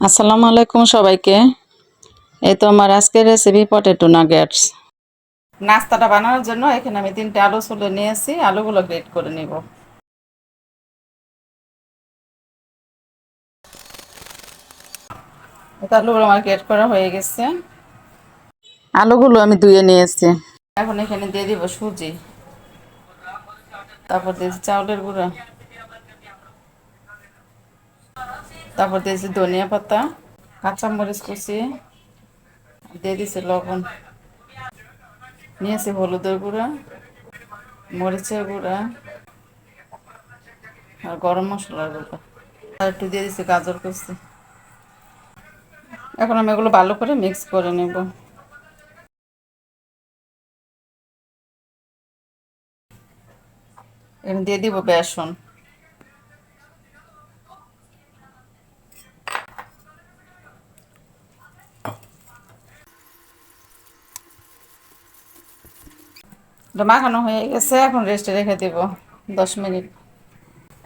আসসালামু আলাইকুম সবাইকে। এই তো আমার আজকের রেসিপি পটেটো নাগেটস। নাস্তাটা বানানোর জন্য এখানে আমি 3টে আলু ছুলে নিয়েছি, আলুগুলো গ্রেট করে নিব। আলুগুলো আমার গ্রেট করা হয়ে গেছে। আলুগুলো আমি ধুয়ে নিয়েছি। এখন এখানে দিয়ে দিব সুজি, তারপর দিয়েছি চাউলের গুঁড়া, তারপর দিয়েছি ধনিয়া পাতা, কাঁচামরিচ কুচি, দিয়ে দিয়েছি লবণ, নিয়েছি হলুদের গুঁড়া, মরিচের গুঁড়া আর গরম মশলার গুঁড়া, আর একটু দিয়ে দিয়েছি গাজর কুচি। এখন আমি এগুলো ভালো করে মিক্স করে নেব। এখানে দিয়ে দিব বেসন, এটা মাখানো হয়ে গেছে। এখন রেস্টে রেখে দিব 10 মিনিট।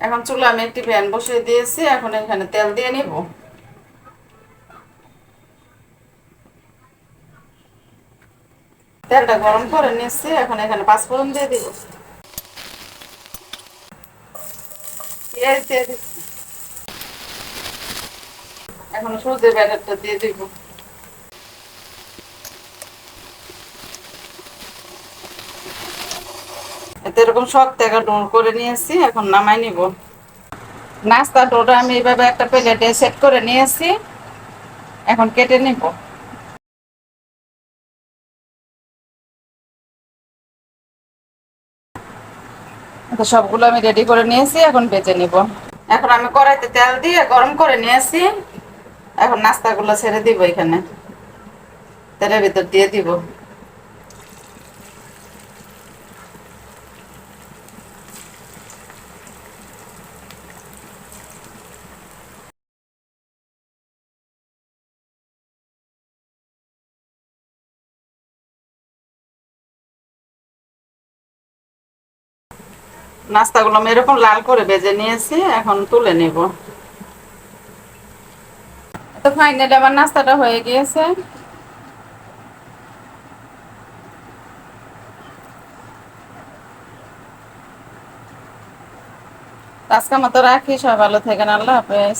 এখন চুলা আমি একটি প্যান বসিয়ে দিয়েছি। এখন এখানে তেল দিয়ে নিব। তেলটা গরম করে নিচ্ছি। এখন এখানে পাঁচফোড়ন দিয়ে দিব, পেঁয়াজ দিয়ে দিচ্ছি। এখন সর্ষের ব্যাটারটা দিয়ে দিব। এতে এরকম শক্ত একটা ডো করে নিয়েছি। এখন নামাই নিব। নাস্তা ডোটা আমি এইভাবে একটা প্লেটে সেট করে নিয়েছি। এখন কেটে নিব। তো সবগুলো আমি রেডি করে নিয়েছি। এখন ভেজে নিব। এখন আমি কড়াইতে তেল দিয়ে গরম করে নিয়েছি। এখন নাস্তাগুলো ছেড়ে দিব। এখানে তেলের ভিতর দিয়ে দিব। নাস্তাগুলো আমি এরকম লাল করে ভেজে নিয়েছি। এখন তুলে নিব। তো ফাইনালি আমার নাস্তাটা হয়ে গিয়েছে। আজকের মতো রাখি। সবাই ভালো থাকেন। আল্লাহ হাফেজ।